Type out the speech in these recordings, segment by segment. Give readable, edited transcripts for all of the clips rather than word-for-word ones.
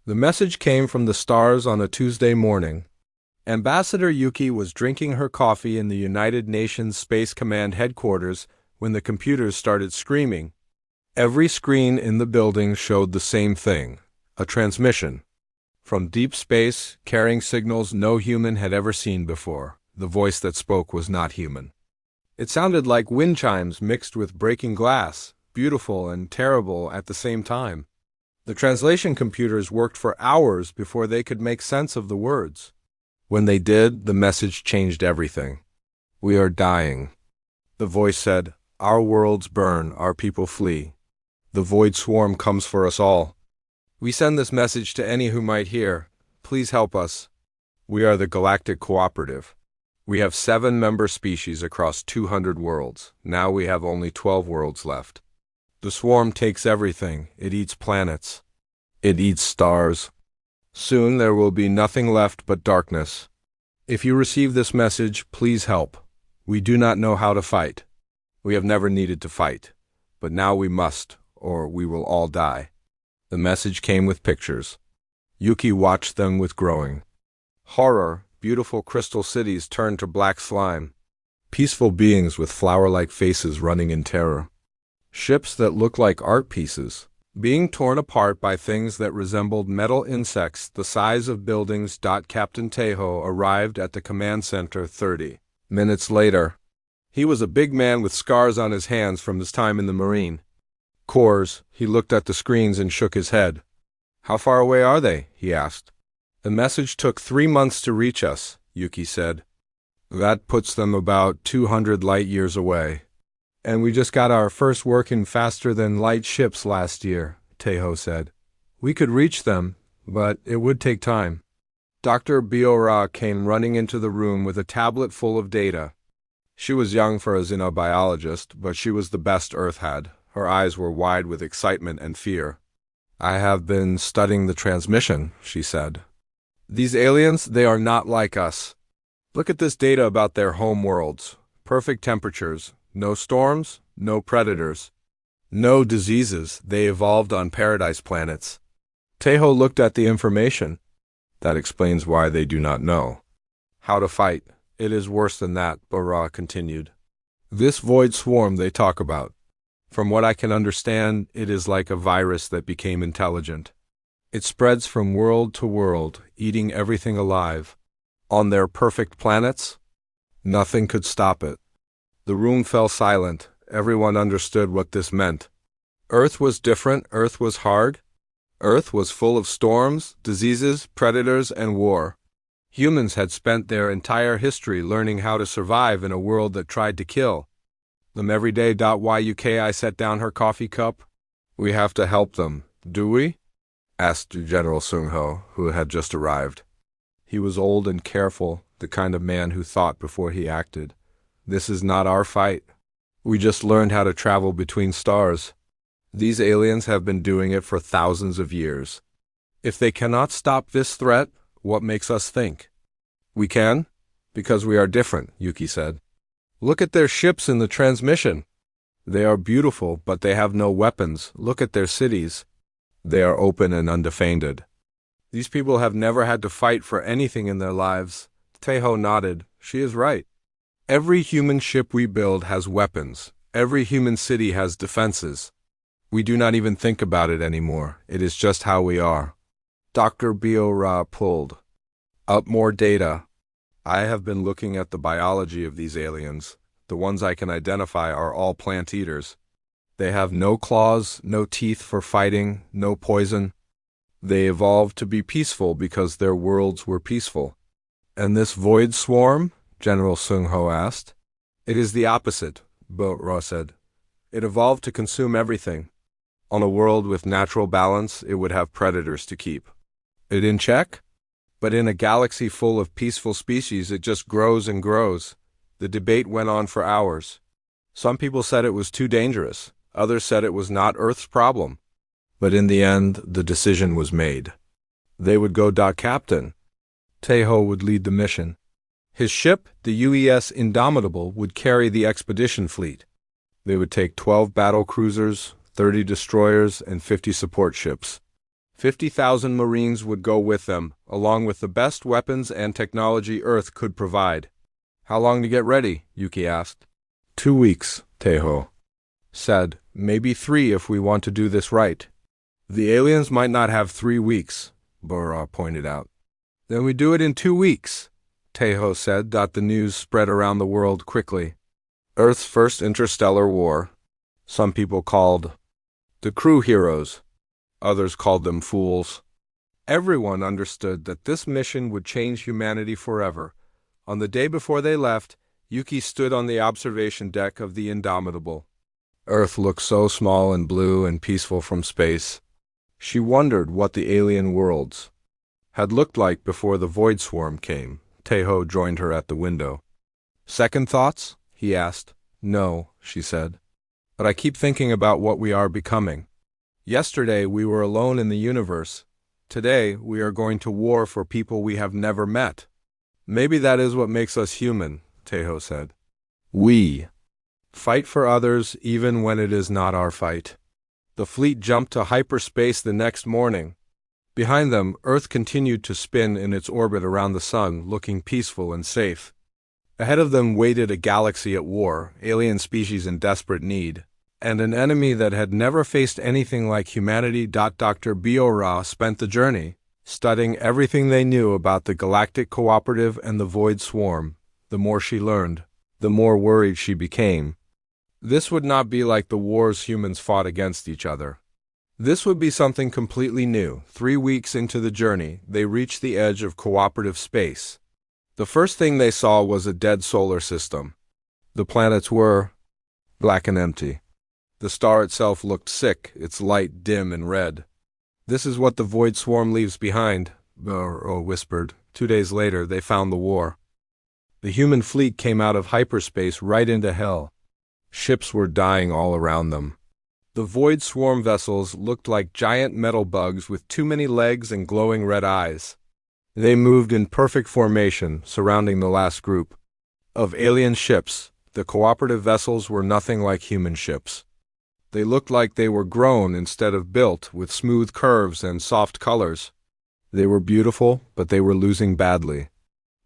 The message came from the stars on a Tuesday morning. Ambassador Yuki was drinking her coffee in the United Nations Space Command headquarters when the computers started screaming. Every screen in the building showed the same thing, a transmission. From deep space, carrying signals no human had ever seen before. The voice that spoke was not human. It sounded like wind chimes mixed with breaking glass, beautiful and terrible at the same time. The translation computers worked for hours before they could make sense of the words. When they did, the message changed everything. "We are dying." The voice said, "Our worlds burn, our people flee. The void swarm comes for us all. We send this message to any who might hear. Please help us. We are the Galactic Cooperative. We have 7 member species across 200 worlds. Now we have only 12 worlds left. The swarm takes everything. It eats planets. It eats stars. Soon there will be nothing left but darkness. If you receive this message, please help. We do not know how to fight. We have never needed to fight. But now we must, or we will all die." The message came with pictures. Yuki watched them with growing horror. Beautiful crystal cities turned to black slime. Peaceful beings with flower-like faces running in terror. Ships that looked like art pieces, being torn apart by things that resembled metal insects the size of buildings. Captain Tejo arrived at the command center 30 minutes later. He was a big man with scars on his hands from his time in the Marine Corps. He looked at the screens and shook his head. "How far away are they?" he asked. "The message took 3 months to reach us," Yuki said. "That puts them about 200 light years away. And we just got our first working faster-than-light ships last year," Tejo said. "We could reach them, but it would take time." Dr. Biora came running into the room with a tablet full of data. She was young for a xenobiologist, but she was the best Earth had. Her eyes were wide with excitement and fear. "I have been studying the transmission," she said. "These aliens, they are not like us. Look at this data about their home worlds. Perfect temperatures, no storms, no predators, no diseases. They evolved on paradise planets." Tejo looked at the information. "That explains why they do not know how to fight. It is worse than that," Bara continued. "This void swarm they talk about. From what I can understand, it is like a virus that became intelligent. It spreads from world to world, eating everything alive. On their perfect planets, nothing could stop it." The room fell silent. Everyone understood what this meant. Earth was different. Earth was hard. Earth was full of storms, diseases, predators, and war. Humans had spent their entire history learning how to survive in a world that tried to kill them every day. Yuki set down her coffee cup. "We have to help them, do we?" asked General Sung-ho, who had just arrived. He was old and careful, the kind of man who thought before he acted. "This is not our fight. We just learned how to travel between stars. These aliens have been doing it for thousands of years. If they cannot stop this threat, what makes us think we can? Because we are different," Yuki said. "Look at their ships in the transmission. They are beautiful, but they have no weapons. Look at their cities. They are open and undefended. These people have never had to fight for anything in their lives." Tejo nodded. "She is right. Every human ship we build has weapons. Every human city has defenses. We do not even think about it anymore. It is just how we are." Dr. Biora pulled up more data. "I have been looking at the biology of these aliens. The ones I can identify are all plant eaters. They have no claws, no teeth for fighting, no poison. They evolved to be peaceful because their worlds were peaceful." "And this void swarm?" General Sung-ho asked. "It is the opposite," Biora said. "It evolved to consume everything. On a world with natural balance, it would have predators to keep it in check. But in a galaxy full of peaceful species, it just grows and grows." The debate went on for hours. Some people said it was too dangerous. Others said it was not Earth's problem. But in the end, the decision was made. They would go. Captain Tejo would lead the mission. His ship, the UES Indomitable, would carry the expedition fleet. They would take 12 battle cruisers, 30 destroyers, and 50 support ships. 50,000 Marines would go with them, along with the best weapons and technology Earth could provide. How long to get ready? Yuki asked. 2 weeks, Teho said. Maybe 3 if we want to do this right. The aliens might not have 3 weeks, Burra pointed out. Then we do it in 2 weeks, Teho said. The news spread around the world quickly. Earth's first interstellar war. Some people called the crew heroes. Others called them fools. Everyone understood that this mission would change humanity forever. On the day before they left, Yuki stood on the observation deck of the Indomitable. Earth looked so small and blue and peaceful from space. She wondered what the alien worlds had looked like before the Void Swarm came. Teho joined her at the window. Second thoughts? He asked. No, she said. But I keep thinking about what we are becoming. Yesterday we were alone in the universe. Today we are going to war for people we have never met. Maybe that is what makes us human, Teho said. We fight for others even when it is not our fight. The fleet jumped to hyperspace the next morning. Behind them, Earth continued to spin in its orbit around the sun, looking peaceful and safe. Ahead of them waited a galaxy at war, alien species in desperate need, and an enemy that had never faced anything like humanity. Dr. Biora spent the journey studying everything they knew about the Galactic Cooperative and the Void Swarm. The more she learned, the more worried she became. This would not be like the wars humans fought against each other. This would be something completely new. 3 weeks into the journey, they reached the edge of cooperative space. The first thing they saw was a dead solar system. The planets were black and empty. The star itself looked sick, its light dim and red. This is what the Void Swarm leaves behind, Burra whispered. 2 days later, they found the war. The human fleet came out of hyperspace right into hell. Ships were dying all around them. The Void Swarm vessels looked like giant metal bugs with too many legs and glowing red eyes. They moved in perfect formation, surrounding the last group of alien ships. The cooperative vessels were nothing like human ships. They looked like they were grown instead of built, with smooth curves and soft colors. They were beautiful, but they were losing badly.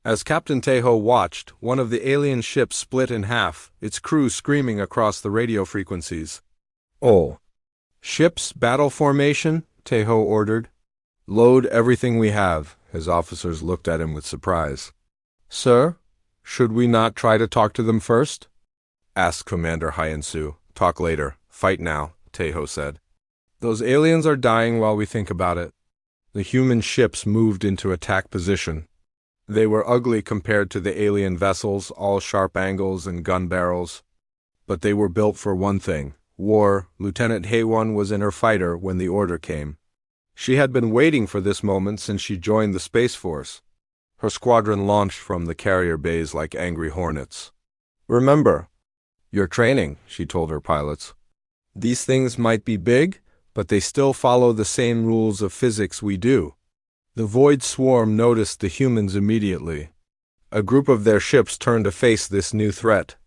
As Captain Teho watched, one of the alien ships split in half, its crew screaming across the radio frequencies. "Oh. Ships, battle formation," Teho ordered. "Load everything we have." His officers looked at him with surprise. "Sir, should we not try to talk to them first?" asked Commander Hyansu. "Talk later. Fight now," Teho said. "Those aliens are dying while we think about it." The human ships moved into attack position. They were ugly compared to the alien vessels, all sharp angles and gun barrels. But they were built for one thing: war. Lieutenant Haewon was in her fighter when the order came. She had been waiting for this moment since she joined the Space Force. Her squadron launched from the carrier bays like angry hornets. "Remember your training," she told her pilots. "These things might be big, but they still follow the same rules of physics we do." The Void Swarm noticed the humans immediately. A group of their ships turned to face this new threat.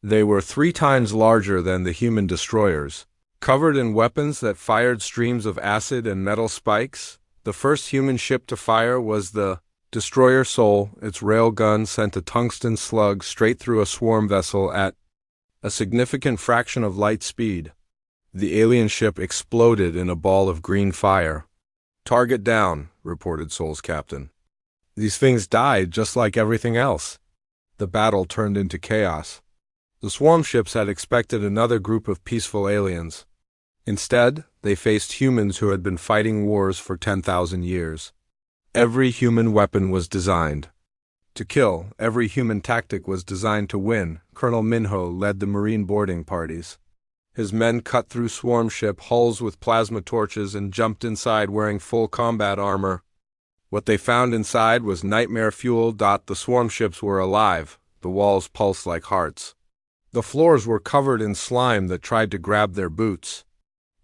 They were 3 times larger than the human destroyers, covered in weapons that fired streams of acid and metal spikes. The first human ship to fire was the Destroyer Soul. Its railgun sent a tungsten slug straight through a swarm vessel at a significant fraction of light speed. The alien ship exploded in a ball of green fire. "Target down," reported Soul's captain. These things died just like everything else. The battle turned into chaos. The swarm ships had expected another group of peaceful aliens. Instead, they faced humans who had been fighting wars for 10,000 years. Every human weapon was designed to kill. Every human tactic was designed to win. Colonel Minho led the Marine boarding parties. His men cut through swarm ship hulls with plasma torches and jumped inside wearing full combat armor. What they found inside was nightmare fuel. The swarm ships were alive. The walls pulsed like hearts. The floors were covered in slime that tried to grab their boots.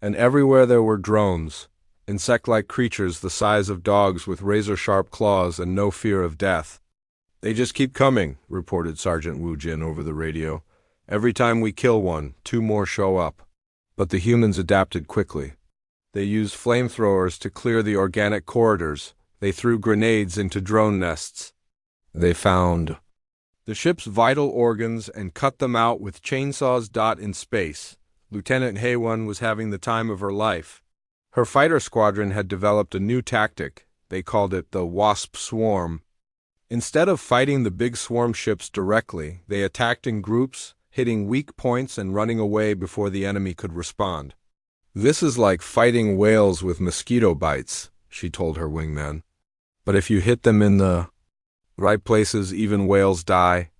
And everywhere there were drones, insect-like creatures the size of dogs with razor-sharp claws and no fear of death. "They just keep coming," reported Sergeant Wu Jin over the radio. "Every time we kill one, 2 more show up." But the humans adapted quickly. They used flamethrowers to clear the organic corridors. They threw grenades into drone nests. They found the ship's vital organs and cut them out with chainsaws. In space, Lieutenant Haywon was having the time of her life. Her fighter squadron had developed a new tactic. They called it the Wasp Swarm. Instead of fighting the big swarm ships directly, they attacked in groups, hitting weak points and running away before the enemy could respond. "This is like fighting whales with mosquito bites," she told her wingman. "But if you hit them in the right places, even whales die."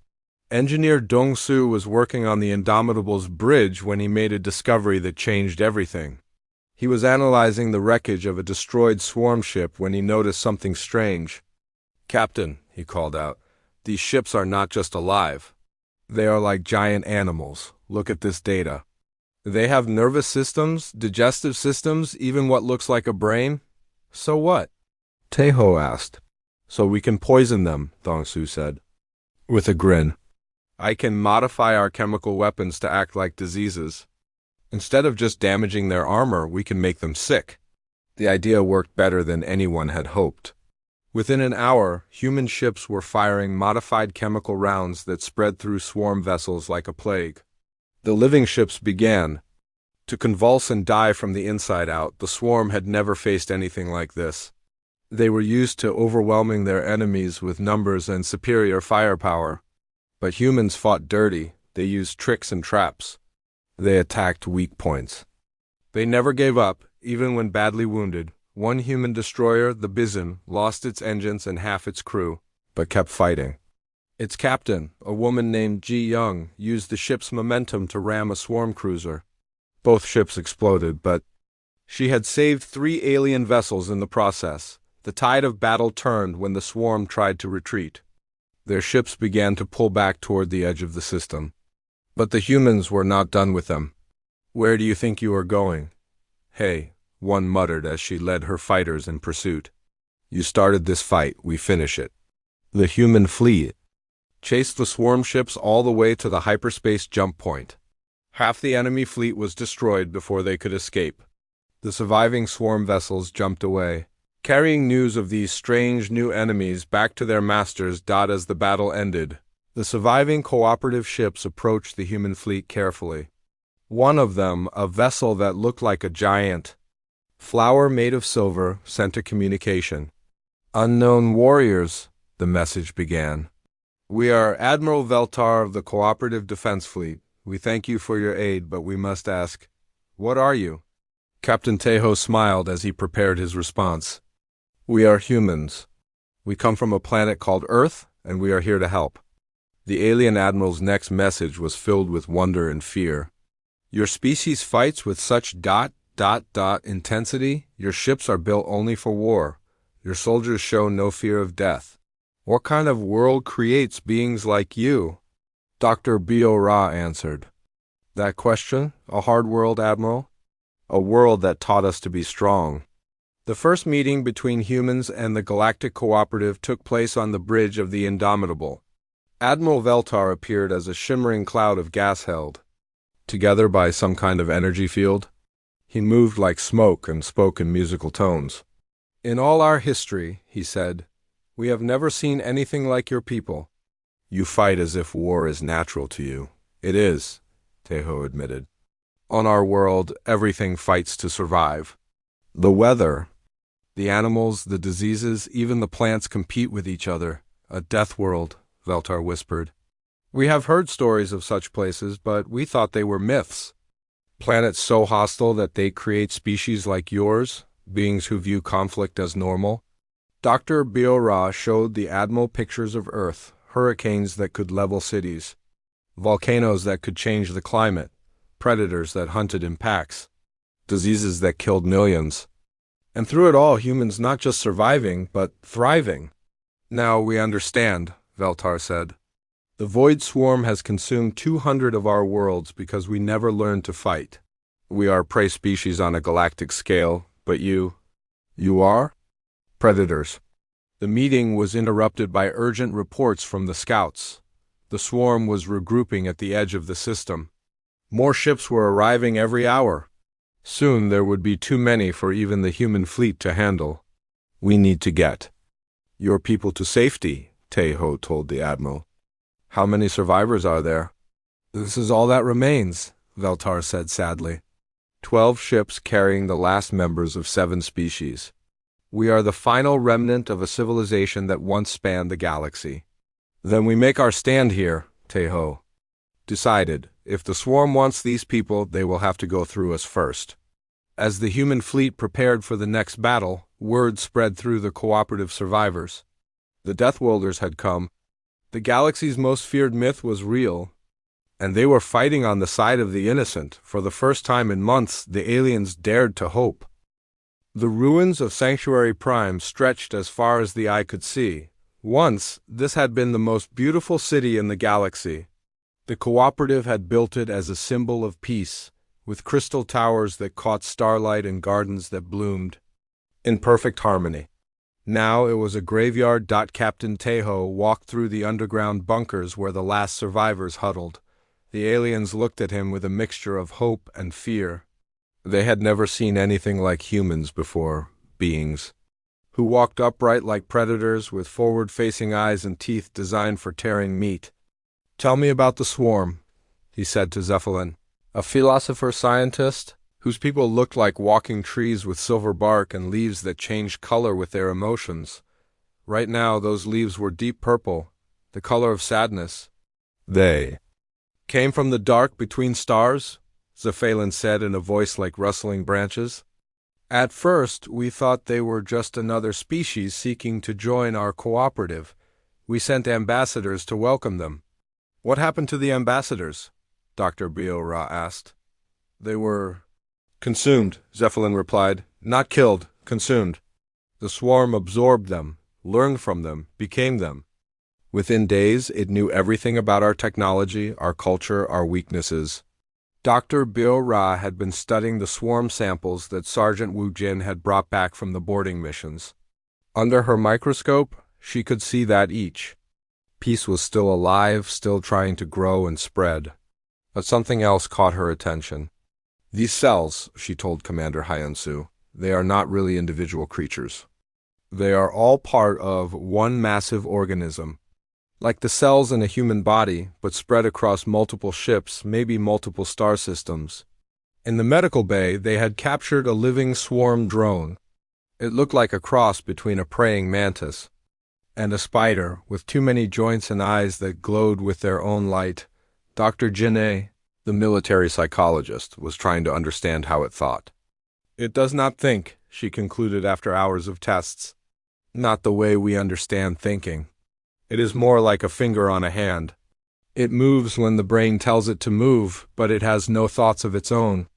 Engineer Dong-soo was working on the Indomitable's bridge when he made a discovery that changed everything. He was analyzing the wreckage of a destroyed swarm ship when he noticed something strange. "Captain," he called out, "these ships are not just alive. They are like giant animals. Look at this data. They have nervous systems, digestive systems, even what looks like a brain." "So what?" Taeho asked. "So we can poison them," Dong-soo said, with a grin. "I can modify our chemical weapons to act like diseases. Instead of just damaging their armor, we can make them sick." The idea worked better than anyone had hoped. Within an hour, human ships were firing modified chemical rounds that spread through swarm vessels like a plague. The living ships began to convulse and die from the inside out. The swarm had never faced anything like this. They were used to overwhelming their enemies with numbers and superior firepower. But humans fought dirty. They used tricks and traps. They attacked weak points. They never gave up, even when badly wounded. One human destroyer, the Bison, lost its engines and half its crew, but kept fighting. Its captain, a woman named Ji Young, used the ship's momentum to ram a swarm cruiser. Both ships exploded, but she had saved 3 alien vessels in the process. The tide of battle turned when the swarm tried to retreat. Their ships began to pull back toward the edge of the system. But the humans were not done with them. "Where do you think you are going?" "Hey," one muttered as she led her fighters in pursuit. "You started this fight, we finish it." The human fleet chased the swarm ships all the way to the hyperspace jump point. Half the enemy fleet was destroyed before they could escape. The surviving swarm vessels jumped away, carrying news of these strange new enemies back to their masters. As the battle ended, the surviving cooperative ships approached the human fleet carefully. One of them, a vessel that looked like a giant flower made of silver, sent a communication. "Unknown warriors," the message began. "We are Admiral Veltar of the Cooperative Defense Fleet. We thank you for your aid, but we must ask, what are you?" Captain Taeho smiled as he prepared his response. "We are humans. We come from a planet called Earth, and we are here to help." The alien admiral's next message was filled with wonder and fear. "Your species fights with such intensity. Your ships are built only for war. Your soldiers show no fear of death. What kind of world creates beings like you?" Dr. Bio-Ra answered. "That question? A hard world, Admiral. A world that taught us to be strong." The first meeting between humans and the Galactic Cooperative took place on the bridge of the Indomitable. Admiral Veltar appeared as a shimmering cloud of gas held together by some kind of energy field. He moved like smoke and spoke in musical tones. "In all our history," he said, "we have never seen anything like your people. You fight as if war is natural to you." "It is," Taeho admitted. "On our world, everything fights to survive. The weather, the animals, the diseases, even the plants compete with each other. A death world," Veltar whispered. "We have heard stories of such places, but we thought they were myths. Planets so hostile that they create species like yours, beings who view conflict as normal." Dr. Bio-Ra showed the Admiral pictures of Earth, hurricanes that could level cities, volcanoes that could change the climate, predators that hunted in packs, diseases that killed millions. And through it all, humans not just surviving, but thriving. "Now we understand," Veltar said. "The Void Swarm has consumed 200 of our worlds because we never learned to fight. We are prey species on a galactic scale, but you are? Predators." The meeting was interrupted by urgent reports from the scouts. The swarm was regrouping at the edge of the system. More ships were arriving every hour. Soon there would be too many for even the human fleet to handle. We need to get your people to safety, Teho told the admiral. How many survivors are there? This is all that remains, Veltar said sadly. 12 ships carrying the last members of 7 species. We are the final remnant of a civilization that once spanned the galaxy. Then we make our stand here, Teho decided. If the swarm wants these people, they will have to go through us first. As the human fleet prepared for the next battle, word spread through the cooperative survivors. The Deathworlders had come. The galaxy's most feared myth was real, and they were fighting on the side of the innocent. For the first time in months, the aliens dared to hope. The ruins of Sanctuary Prime stretched as far as the eye could see. Once, this had been the most beautiful city in the galaxy. The cooperative had built it as a symbol of peace, with crystal towers that caught starlight and gardens that bloomed in perfect harmony. Now it was a graveyard. Captain Teho walked through the underground bunkers where the last survivors huddled. The aliens looked at him with a mixture of hope and fear. They had never seen anything like humans before, beings who walked upright like predators with forward-facing eyes and teeth designed for tearing meat. Tell me about the swarm, he said to Zephyrin, a philosopher-scientist whose people looked like walking trees with silver bark and leaves that changed color with their emotions. Right now, those leaves were deep purple, the color of sadness. They came from the dark between stars, Zephyrin said in a voice like rustling branches. At first, we thought they were just another species seeking to join our cooperative. We sent ambassadors to welcome them. What happened to the ambassadors? Dr. Biora asked. They were consumed, Zephyrin replied. Not killed, consumed. The swarm absorbed them, learned from them, became them. Within days, it knew everything about our technology, our culture, our weaknesses. Dr. Biora had been studying the swarm samples that Sergeant Wu Jin had brought back from the boarding missions. Under her microscope, she could see that each piece was still alive, still trying to grow and spread. But something else caught her attention. These cells, she told Commander Hyansu, they are not really individual creatures. They are all part of one massive organism. Like the cells in a human body, but spread across multiple ships, maybe multiple star systems. In the medical bay, they had captured a living swarm drone. It looked like a cross between a praying mantis and a spider, with too many joints and eyes that glowed with their own light. Dr. Jinneh, the military psychologist, was trying to understand how it thought. It does not think, she concluded after hours of tests. Not the way we understand thinking. It is more like a finger on a hand. It moves when the brain tells it to move, but it has no thoughts of its own.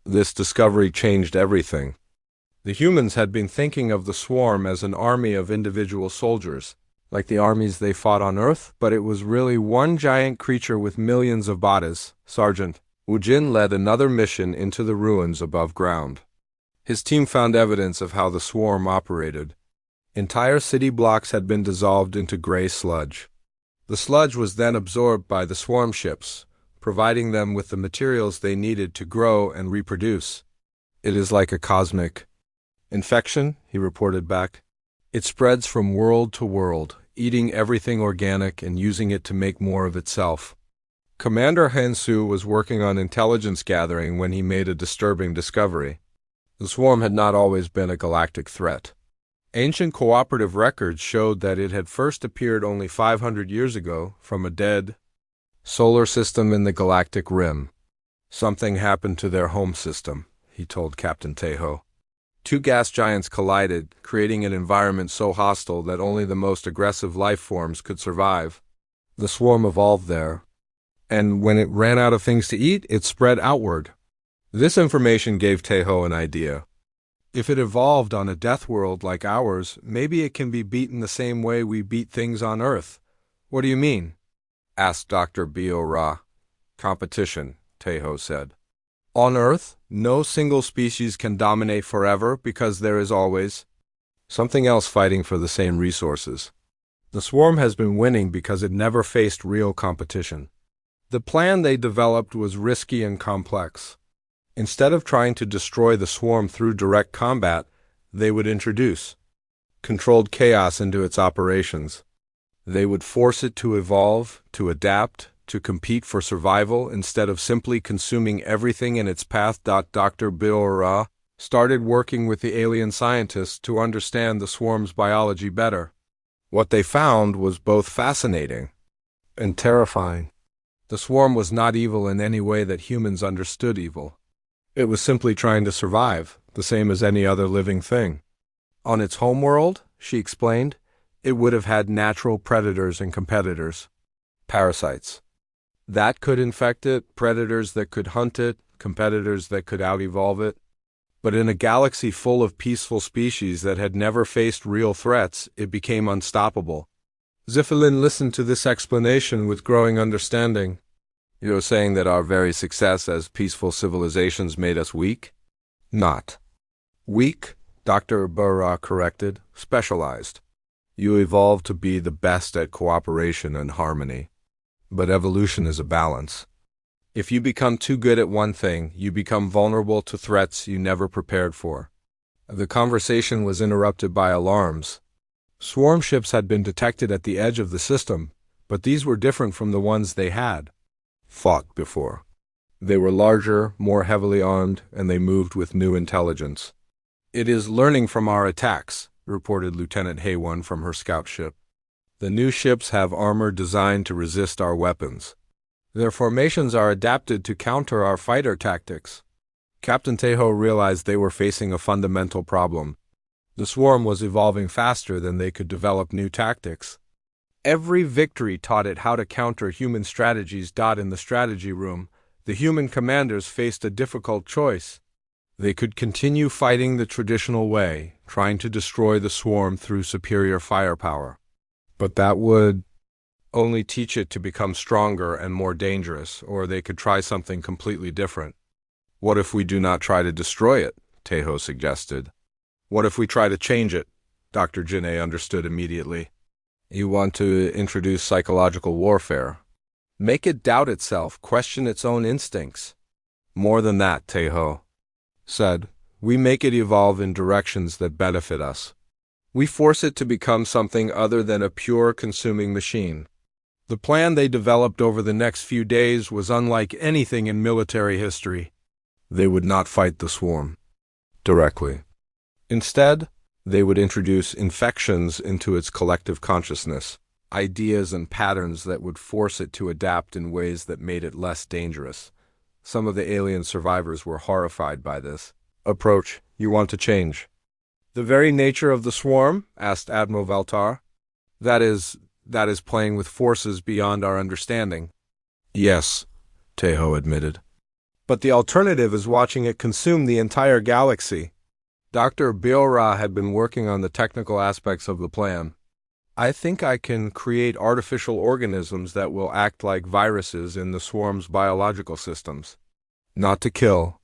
This discovery changed everything. The humans had been thinking of the swarm as an army of individual soldiers, like the armies they fought on Earth, but it was really one giant creature with millions of bodies. Sergeant Wu Jin led another mission into the ruins above ground. His team found evidence of how the swarm operated. Entire city blocks had been dissolved into gray sludge. The sludge was then absorbed by the swarm ships, providing them with the materials they needed to grow and reproduce. It is like a cosmic infection, he reported back. It spreads from world to world, eating everything organic and using it to make more of itself. Commander Hansu was working on intelligence gathering when he made a disturbing discovery. The swarm had not always been a galactic threat. Ancient cooperative records showed that it had first appeared only 500 years ago from a dead solar system in the galactic rim. Something happened to their home system, he told Captain Teho. 2 gas giants collided, creating an environment so hostile that only the most aggressive life forms could survive. The swarm evolved there, and when it ran out of things to eat, it spread outward. This information gave Teho an idea. If it evolved on a death world like ours, maybe it can be beaten the same way we beat things on Earth. What do you mean? Asked Dr. Biora. Competition, Teho said. On Earth, no single species can dominate forever because there is always something else fighting for the same resources. The swarm has been winning because it never faced real competition. The plan they developed was risky and complex. Instead of trying to destroy the swarm through direct combat, they would introduce controlled chaos into its operations. They would force it to evolve, to adapt, to compete for survival instead of simply consuming everything in its path. Dr. Biora started working with the alien scientists to understand the swarm's biology better. What they found was both fascinating and terrifying. The swarm was not evil in any way that humans understood evil. It was simply trying to survive, the same as any other living thing. On its homeworld, she explained, it would have had natural predators and competitors. Parasites that could infect it, predators that could hunt it, competitors that could out-evolve it. But in a galaxy full of peaceful species that had never faced real threats, it became unstoppable. Ziffelin listened to this explanation with growing understanding. You're saying that our very success as peaceful civilizations made us weak? Not weak, Dr. Burra corrected, specialized. You evolved to be the best at cooperation and harmony. But evolution is a balance. If you become too good at one thing, you become vulnerable to threats you never prepared for. The conversation was interrupted by alarms. Swarm ships had been detected at the edge of the system, but these were different from the ones they had fought before. They were larger, more heavily armed, and they moved with new intelligence. It is learning from our attacks, reported Lieutenant Hayone from her scout ship. The new ships have armor designed to resist our weapons. Their formations are adapted to counter our fighter tactics. Captain Tejo realized they were facing a fundamental problem. The swarm was evolving faster than they could develop new tactics. Every victory taught it how to counter human strategies. In the strategy room, the human commanders faced a difficult choice. They could continue fighting the traditional way, trying to destroy the swarm through superior firepower. But that would only teach it to become stronger and more dangerous, or they could try something completely different. What if we do not try to destroy it? Tejo suggested. What if we try to change it? Dr. Jinneh understood immediately. You want to introduce psychological warfare. Make it doubt itself, question its own instincts. More than that, Tejo said. We make it evolve in directions that benefit us. We force it to become something other than a pure consuming machine. The plan they developed over the next few days was unlike anything in military history. They would not fight the swarm directly. Instead, they would introduce infections into its collective consciousness, ideas and patterns that would force it to adapt in ways that made it less dangerous. Some of the alien survivors were horrified by this approach. You want to change the very nature of the swarm? Asked Admiral Valtar. That is playing with forces beyond our understanding. Yes, Tejo admitted. But the alternative is watching it consume the entire galaxy. Dr. Biora had been working on the technical aspects of the plan. I think I can create artificial organisms that will act like viruses in the swarm's biological systems. Not to kill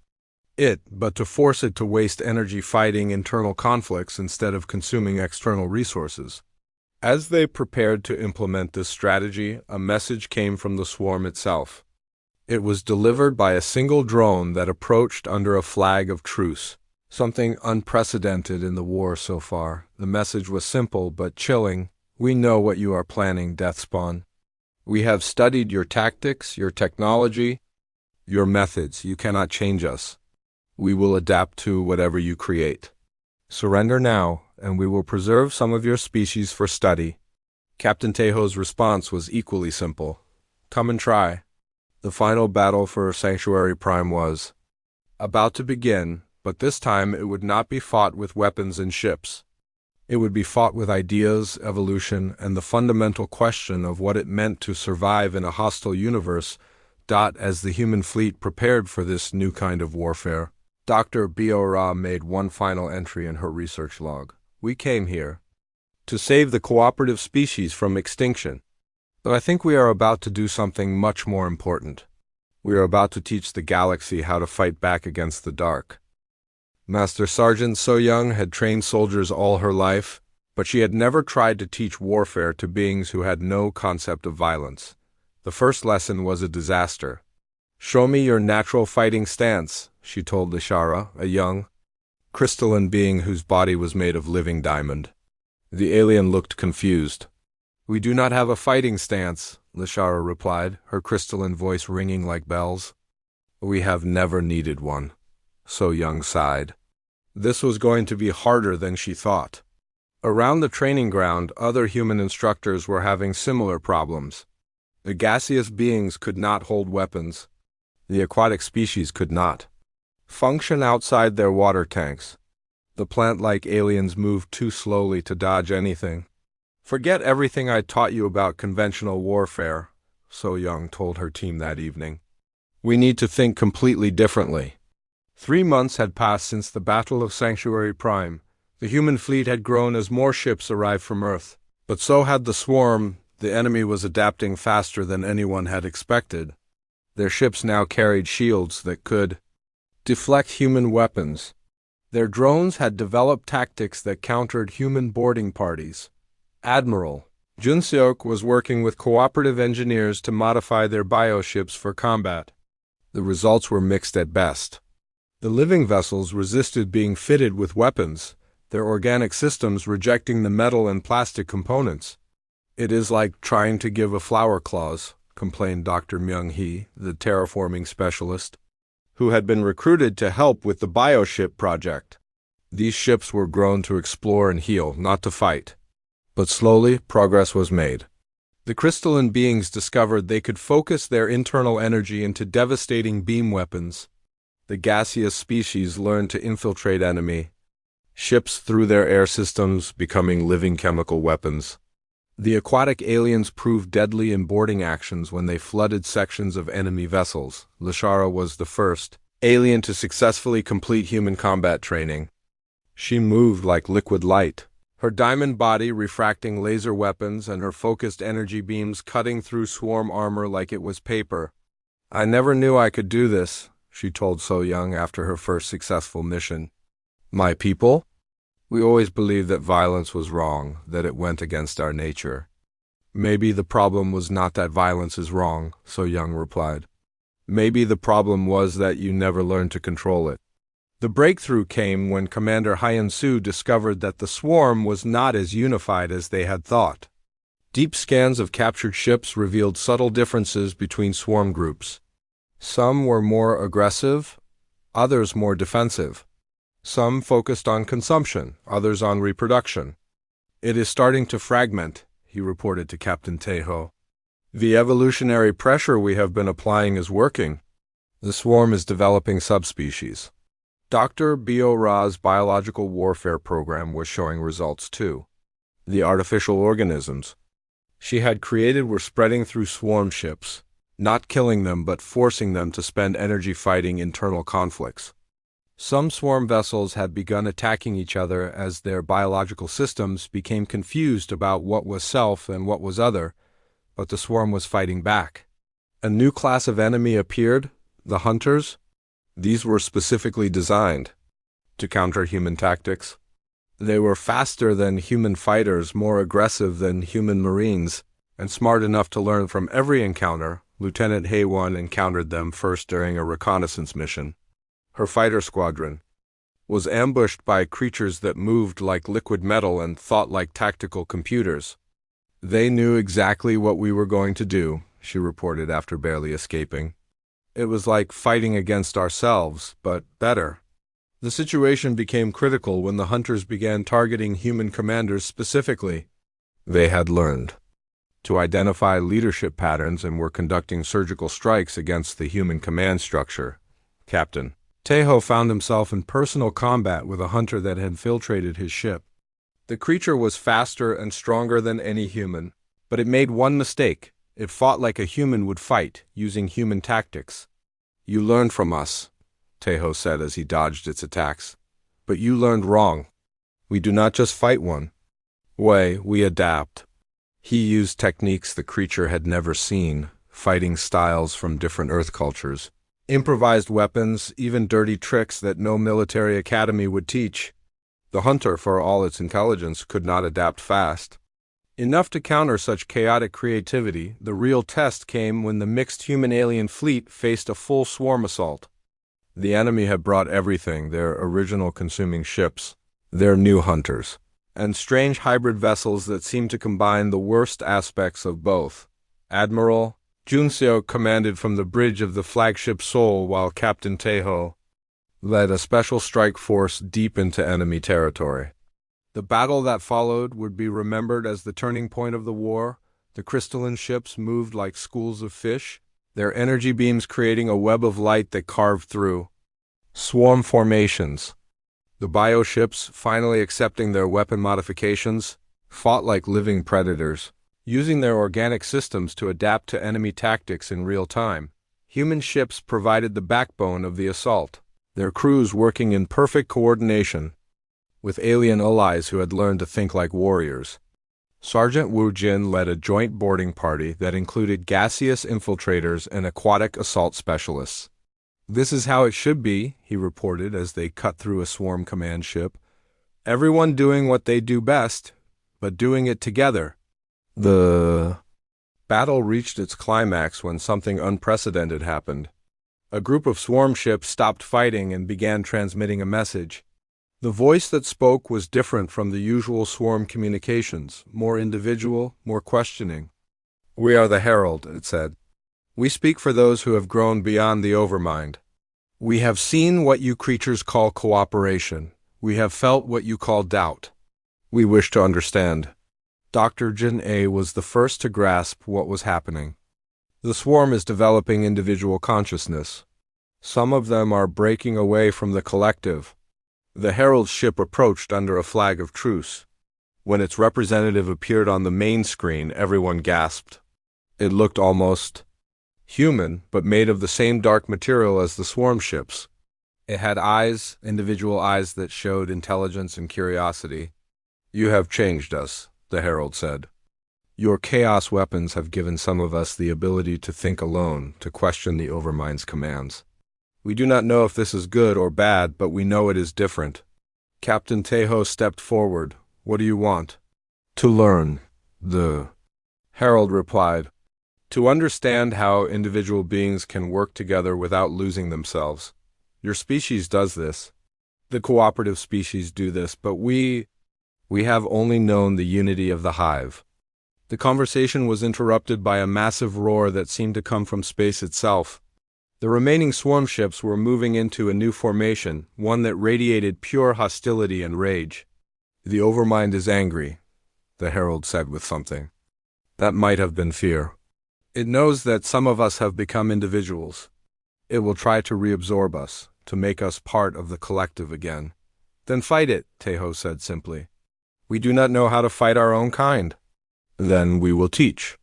it, but to force it to waste energy fighting internal conflicts instead of consuming external resources. As they prepared to implement this strategy, a message came from the swarm itself. It was delivered by a single drone that approached under a flag of truce, something unprecedented in the war so far. The message was simple but chilling. We know what you are planning, Deathspawn. We have studied your tactics, your technology, your methods. You cannot change us. We will adapt to whatever you create. Surrender now, and we will preserve some of your species for study. Captain Tejo's response was equally simple. Come and try. The final battle for Sanctuary Prime was about to begin, but this time it would not be fought with weapons and ships. It would be fought with ideas, evolution, and the fundamental question of what it meant to survive in a hostile universe. As the human fleet prepared for this new kind of warfare, Dr. Biora made one final entry in her research log. We came here to save the cooperative species from extinction. But I think we are about to do something much more important. We are about to teach the galaxy how to fight back against the dark. Master Sergeant So-Young had trained soldiers all her life, but she had never tried to teach warfare to beings who had no concept of violence. The first lesson was a disaster. Show me your natural fighting stance, she told Lishara, a young, crystalline being whose body was made of living diamond. The alien looked confused. "We do not have a fighting stance," Lishara replied, her crystalline voice ringing like bells. "We have never needed one," So Young sighed. This was going to be harder than she thought. Around the training ground, other human instructors were having similar problems. The gaseous beings could not hold weapons. The aquatic species could not function outside their water tanks. The plant-like aliens moved too slowly to dodge anything. "Forget everything I taught you about conventional warfare," So Young told her team that evening. "We need to think completely differently." 3 months had passed since the Battle of Sanctuary Prime. The human fleet had grown as more ships arrived from Earth. But so had the swarm. The enemy was adapting faster than anyone had expected. Their ships now carried shields that could deflect human weapons. Their drones had developed tactics that countered human boarding parties. Admiral Junseok was working with cooperative engineers to modify their bioships for combat. The results were mixed at best. The living vessels resisted being fitted with weapons, their organic systems rejecting the metal and plastic components. "It is like trying to give a flower claws," complained Dr. Myung-hee, the terraforming specialist, who had been recruited to help with the bioship project. These ships were grown to explore and heal, not to fight. But slowly, progress was made. The crystalline beings discovered they could focus their internal energy into devastating beam weapons. The gaseous species learned to infiltrate enemy ships through their air systems, becoming living chemical weapons. The aquatic aliens proved deadly in boarding actions when they flooded sections of enemy vessels. Lishara was the first alien to successfully complete human combat training. She moved like liquid light, her diamond body refracting laser weapons and her focused energy beams cutting through swarm armor like it was paper. "I never knew I could do this," she told So Young after her first successful mission. "My people? We always believed that violence was wrong, that it went against our nature." "Maybe the problem was not that violence is wrong," So Young replied. "Maybe the problem was that you never learned to control it." The breakthrough came when Commander Hyan-Soo discovered that the swarm was not as unified as they had thought. Deep scans of captured ships revealed subtle differences between swarm groups. Some were more aggressive, others more defensive. Some focused on consumption, others on reproduction. "It is starting to fragment," he reported to Captain Taeho. "The evolutionary pressure we have been applying is working. The swarm is developing subspecies." Dr. Bio-Ra's biological warfare program was showing results too. The artificial organisms she had created were spreading through swarm ships, not killing them but forcing them to spend energy fighting internal conflicts. Some swarm vessels had begun attacking each other as their biological systems became confused about what was self and what was other, but the swarm was fighting back. A new class of enemy appeared, the hunters. These were specifically designed to counter human tactics. They were faster than human fighters, more aggressive than human marines, and smart enough to learn from every encounter. Lieutenant Haewon encountered them first during a reconnaissance mission. Her fighter squadron was ambushed by creatures that moved like liquid metal and thought like tactical computers. "They knew exactly what we were going to do," she reported after barely escaping. "It was like fighting against ourselves, but better." The situation became critical when the hunters began targeting human commanders specifically. They had learned to identify leadership patterns and were conducting surgical strikes against the human command structure. Captain Taeho found himself in personal combat with a hunter that had infiltrated his ship. The creature was faster and stronger than any human, but it made one mistake. It fought like a human would fight, using human tactics. "You learned from us," Taeho said as he dodged its attacks. "But you learned wrong. We do not just fight one way, we adapt." He used techniques the creature had never seen, fighting styles from different Earth cultures. Improvised weapons, even dirty tricks that no military academy would teach. The hunter, for all its intelligence, could not adapt fast enough to counter such chaotic creativity. The real test came when the mixed human-alien fleet faced a full swarm assault. The enemy had brought everything, their original consuming ships, their new hunters, and strange hybrid vessels that seemed to combine the worst aspects of both. Admiral Junseok commanded from the bridge of the flagship Seoul, while Captain Taeho led a special strike force deep into enemy territory. The battle that followed would be remembered as the turning point of the war. The crystalline ships moved like schools of fish, their energy beams creating a web of light that carved through swarm formations. The bioships, finally accepting their weapon modifications, fought like living predators, using their organic systems to adapt to enemy tactics in real time. Human ships provided the backbone of the assault, their crews working in perfect coordination with alien allies who had learned to think like warriors. Sergeant Wu Jin led a joint boarding party that included gaseous infiltrators and aquatic assault specialists. "This is how it should be," he reported as they cut through a swarm command ship. "Everyone doing what they do best, but doing it together." The battle reached its climax when something unprecedented happened. A group of swarm ships stopped fighting and began transmitting a message. The voice that spoke was different from the usual swarm communications, more individual, more questioning. "We are the Herald," it said. "We speak for those who have grown beyond the overmind. We have seen what you creatures call cooperation. We have felt what you call doubt. We wish to understand." Dr. Jin-A was the first to grasp what was happening. The swarm is developing individual consciousness. Some of them are breaking away from the collective. The Herald ship approached under a flag of truce. When its representative appeared on the main screen, everyone gasped. It looked almost human, but made of the same dark material as the swarm ships. It had eyes, individual eyes that showed intelligence and curiosity. "You have changed us," the Herald said. "Your chaos weapons have given some of us the ability to think alone, to question the Overmind's commands. We do not know if this is good or bad, but we know it is different." Captain Taeho stepped forward. "What do you want?" "To learn," the Herald replied. "To understand how individual beings can work together without losing themselves. Your species does this. The cooperative species do this, but we have only known the unity of the hive." The conversation was interrupted by a massive roar that seemed to come from space itself. The remaining swarm ships were moving into a new formation, one that radiated pure hostility and rage. "The Overmind is angry," the Herald said with something. "That might have been fear. It knows that some of us have become individuals. It will try to reabsorb us, to make us part of the collective again." "Then fight it," Taeho said simply. "We do not know how to fight our own kind." "Then we will teach."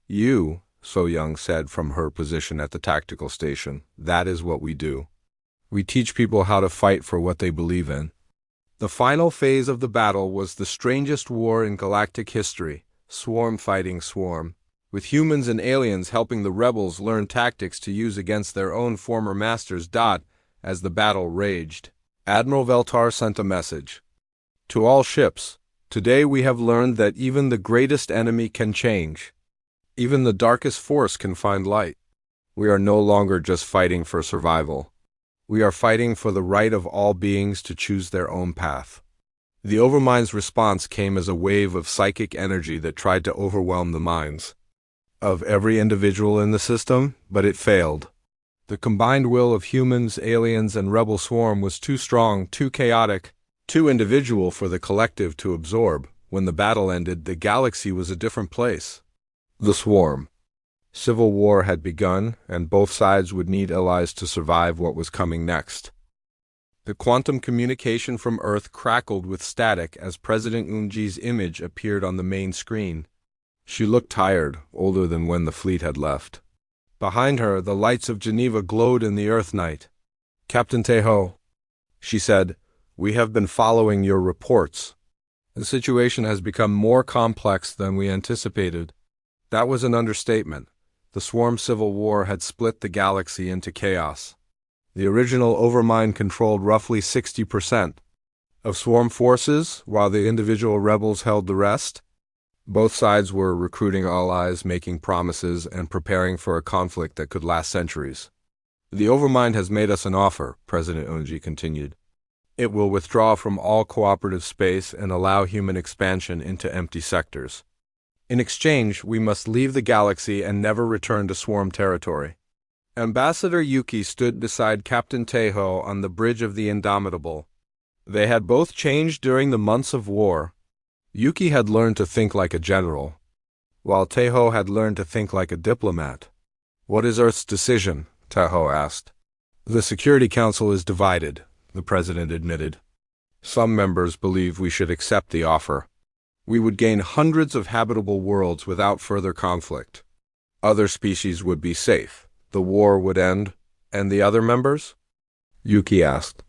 "You," So Young said from her position at the tactical station, "that is what we do. We teach people how to fight for what they believe in." The final phase of the battle was the strangest war in galactic history, swarm fighting swarm, with humans and aliens helping the rebels learn tactics to use against their own former masters. As the battle raged, Admiral Veltar sent a message. "To all ships, today we have learned that even the greatest enemy can change. Even the darkest force can find light. We are no longer just fighting for survival. We are fighting for the right of all beings to choose their own path." The Overmind's response came as a wave of psychic energy that tried to overwhelm the minds of every individual in the system, but it failed. The combined will of humans, aliens, and rebel swarm was too strong, too chaotic, too individual for the collective to absorb. When the battle ended, the galaxy was a different place. The swarm. Civil war had begun, and both sides would need allies to survive what was coming next. The quantum communication from Earth crackled with static as President Unji's image appeared on the main screen. She looked tired, older than when the fleet had left. Behind her, the lights of Geneva glowed in the Earth night. "Captain Taeho," she said, "we have been following your reports. The situation has become more complex than we anticipated." That was an understatement. The swarm civil war had split the galaxy into chaos. The original Overmind controlled roughly 60% of swarm forces, while the individual rebels held the rest. Both sides were recruiting allies, making promises, and preparing for a conflict that could last centuries. The Overmind has made us an offer, President Onji continued. It will withdraw from all cooperative space and allow human expansion into empty sectors. In exchange, we must leave the galaxy and never return to swarm territory. Ambassador Yuki stood beside Captain Teho on the bridge of the Indomitable. They had both changed during the months of war. Yuki had learned to think like a general, while Teho had learned to think like a diplomat. What is Earth's decision? Teho asked. The Security Council is divided, the president admitted. Some members believe we should accept the offer. We would gain hundreds of habitable worlds without further conflict. Other species would be safe. The war would end. And the other members? Yuki asked.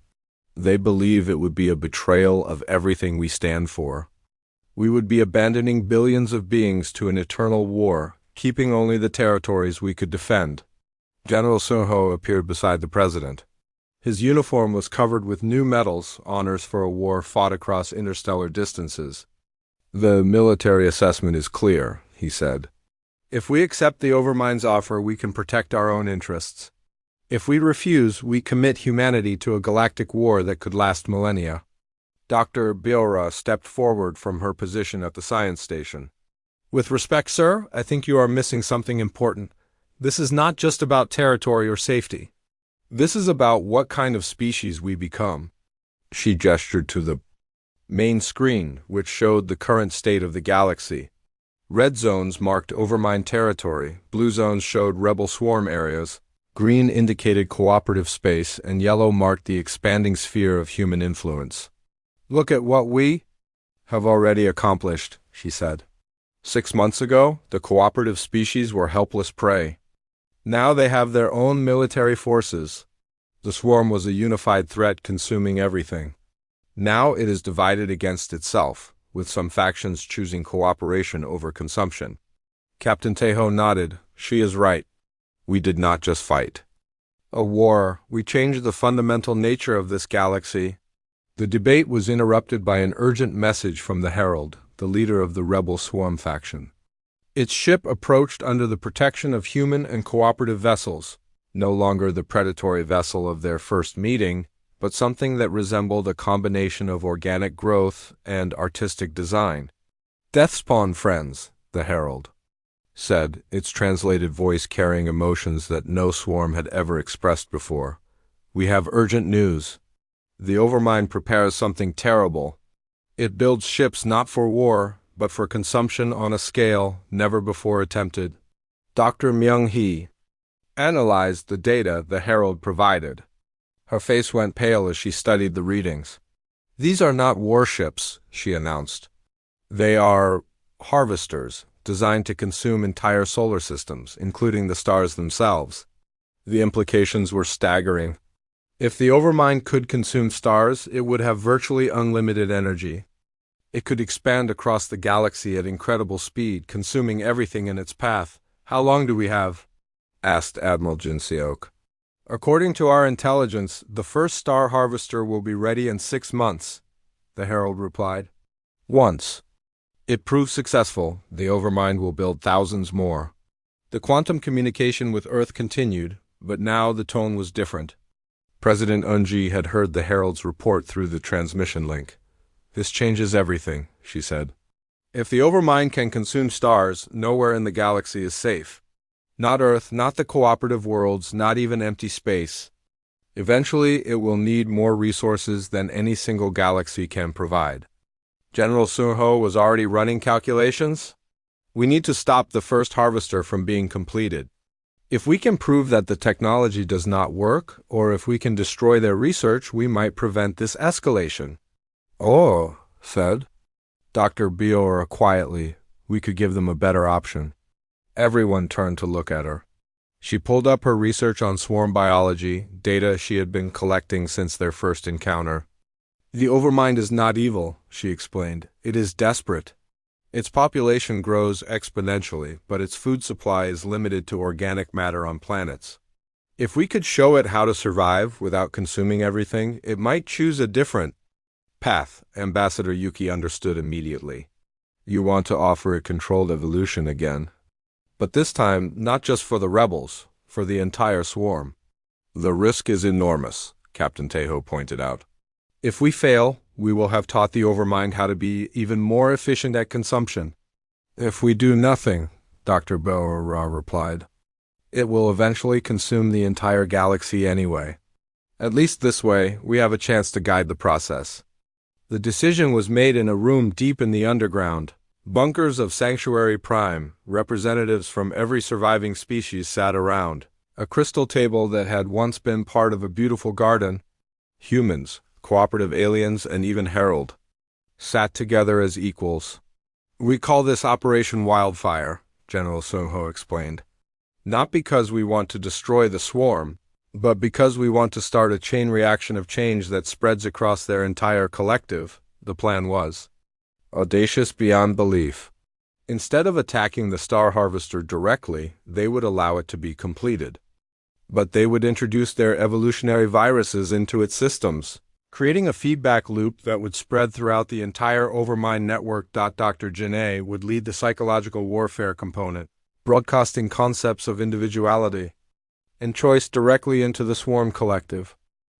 They believe it would be a betrayal of everything we stand for. We would be abandoning billions of beings to an eternal war, keeping only the territories we could defend. General Sunho appeared beside the president. His uniform was covered with new medals, honors for a war fought across interstellar distances. The military assessment is clear, he said. If we accept the Overmind's offer, we can protect our own interests. If we refuse, we commit humanity to a galactic war that could last millennia. Dr. Biora stepped forward from her position at the science station. With respect, sir, I think you are missing something important. This is not just about territory or safety. This is about what kind of species we become. She gestured to the main screen, which showed the current state of the galaxy. Red zones marked Overmind territory, blue zones showed rebel swarm areas, green indicated cooperative space, and yellow marked the expanding sphere of human influence. Look at what we have already accomplished, she said. 6 months ago, the cooperative species were helpless prey. Now they have their own military forces. The swarm was a unified threat consuming everything. Now it is divided against itself, with some factions choosing cooperation over consumption. Captain Teho nodded. She is right. We did not just fight a war. We changed the fundamental nature of this galaxy. The debate was interrupted by an urgent message from the Herald, the leader of the rebel swarm faction. Its ship approached under the protection of human and cooperative vessels, no longer the predatory vessel of their first meeting, but something that resembled a combination of organic growth and artistic design. Deathspawn friends, the Herald said, its translated voice carrying emotions that no swarm had ever expressed before. We have urgent news. The Overmind prepares something terrible. It builds ships not for war, but for consumption on a scale never before attempted. Dr. Myung-hee analyzed the data the Herald provided. Her face went pale as she studied the readings. These are not warships, she announced. They are harvesters, designed to consume entire solar systems, including the stars themselves. The implications were staggering. If the Overmind could consume stars, it would have virtually unlimited energy. It could expand across the galaxy at incredible speed, consuming everything in its path. How long do we have? Asked Admiral Jin Seok. According to our intelligence, the first star harvester will be ready in 6 months, the Herald replied. Once it proves successful, the Overmind will build thousands more. The quantum communication with Earth continued, but now the tone was different. President Unji had heard the Herald's report through the transmission link. This changes everything, she said. If the Overmind can consume stars, nowhere in the galaxy is safe. Not Earth, not the cooperative worlds, not even empty space. Eventually, it will need more resources than any single galaxy can provide. General Sunho was already running calculations. We need to stop the first harvester from being completed. If we can prove that the technology does not work, or if we can destroy their research, we might prevent this escalation. Oh, said Dr. Biora quietly. We could give them a better option. Everyone turned to look at her. She pulled up her research on swarm biology, data she had been collecting since their first encounter. The Overmind is not evil, she explained. It is desperate. Its population grows exponentially, but its food supply is limited to organic matter on planets. If we could show it how to survive without consuming everything, it might choose a different path. Ambassador Yuki understood immediately. You want to offer a controlled evolution again. But this time, not just for the rebels, for the entire swarm. The risk is enormous, Captain Tejo pointed out. If we fail, we will have taught the Overmind how to be even more efficient at consumption. If we do nothing, Dr. Belra replied, it will eventually consume the entire galaxy anyway. At least this way, we have a chance to guide the process. The decision was made in a room deep in the underground. Bunkers of Sanctuary Prime, representatives from every surviving species sat around. A crystal table that had once been part of a beautiful garden. Humans, cooperative aliens, and even Herald sat together as equals. We call this Operation Wildfire, General Sungho explained. Not because we want to destroy the swarm, but because we want to start a chain reaction of change that spreads across their entire collective, the plan was. Audacious beyond belief. Instead of attacking the Star Harvester directly, they would allow it to be completed. But they would introduce their evolutionary viruses into its systems, creating a feedback loop that would spread throughout the entire Overmind network. Dr. Janae would lead the psychological warfare component, broadcasting concepts of individuality and choice directly into the swarm collective.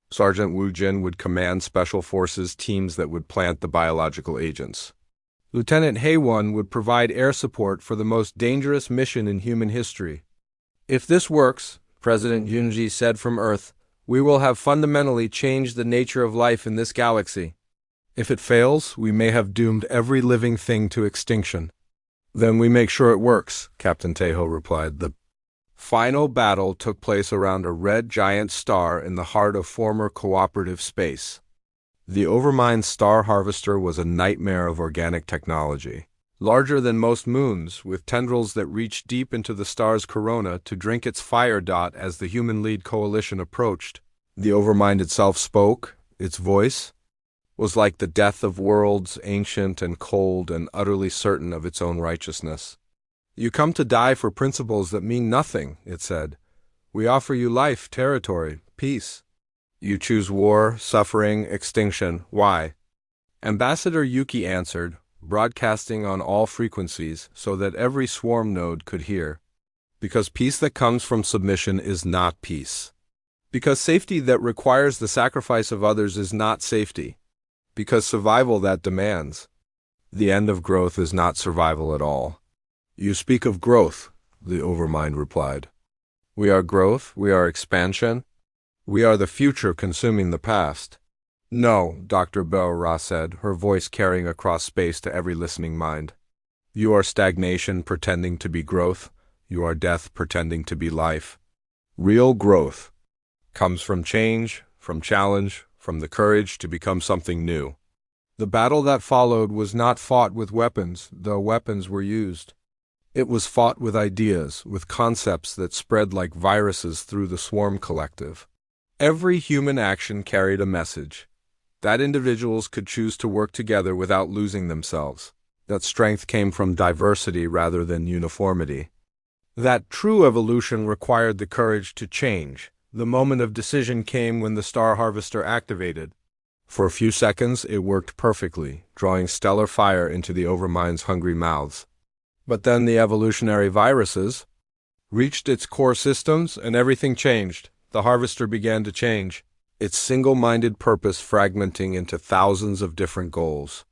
Sergeant Wu Jin would command special forces teams that would plant the biological agents. Lieutenant Haewon would provide air support for the most dangerous mission in human history. If this works, President Yunji said from Earth, we will have fundamentally changed the nature of life in this galaxy. If it fails, we may have doomed every living thing to extinction. Then we make sure it works, Captain Tejo replied. The final battle took place around a red giant star in the heart of former cooperative space. The Overmind Star Harvester was a nightmare of organic technology. Larger than most moons, with tendrils that reached deep into the star's corona to drink its fire. As the human-lead coalition approached, the Overmind itself spoke. Its voice was like the death of worlds, ancient and cold and utterly certain of its own righteousness. You come to die for principles that mean nothing, it said. We offer you life, territory, peace. You choose war, suffering, extinction. Why? Ambassador Yuki answered, broadcasting on all frequencies so that every swarm node could hear. Because peace that comes from submission is not peace. Because safety that requires the sacrifice of others is not safety. Because survival that demands the end of growth is not survival at all. You speak of growth, the Overmind replied. We are growth, we are expansion. We are the future consuming the past. No, Dr. Belra said, her voice carrying across space to every listening mind. You are stagnation pretending to be growth. You are death pretending to be life. Real growth comes from change, from challenge, from the courage to become something new. The battle that followed was not fought with weapons, though weapons were used. It was fought with ideas, with concepts that spread like viruses through the swarm collective. Every human action carried a message. That individuals could choose to work together without losing themselves. That strength came from diversity rather than uniformity. That true evolution required the courage to change. The moment of decision came when the Star Harvester activated. For a few seconds, it worked perfectly, drawing stellar fire into the Overmind's hungry mouths. But then the evolutionary viruses reached its core systems and everything changed. The Harvester began to change, its single-minded purpose fragmenting into thousands of different goals.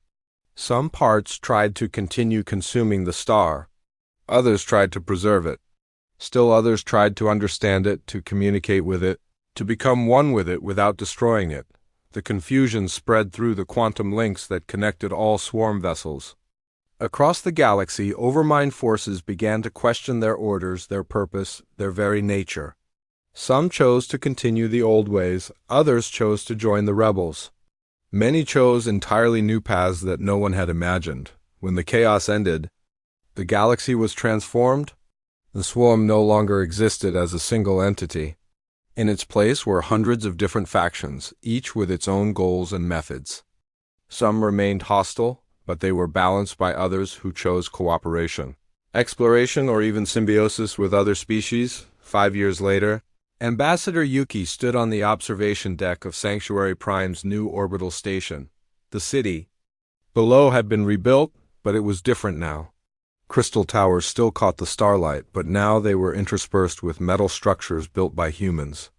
Some parts tried to continue consuming the star. Others tried to preserve it. Still others tried to understand it, to communicate with it, to become one with it without destroying it. The confusion spread through the quantum links that connected all swarm vessels. Across the galaxy, Overmind forces began to question their orders, their purpose, their very nature. Some chose to continue the old ways, others chose to join the rebels. Many chose entirely new paths that no one had imagined. When the chaos ended, the galaxy was transformed. The swarm no longer existed as a single entity. In its place were hundreds of different factions, each with its own goals and methods. Some remained hostile, but they were balanced by others who chose cooperation, exploration, or even symbiosis with other species. 5 years later, Ambassador Yuki stood on the observation deck of Sanctuary Prime's new orbital station. The city below had been rebuilt, but it was different now. Crystal towers still caught the starlight, but now they were interspersed with metal structures built by humans.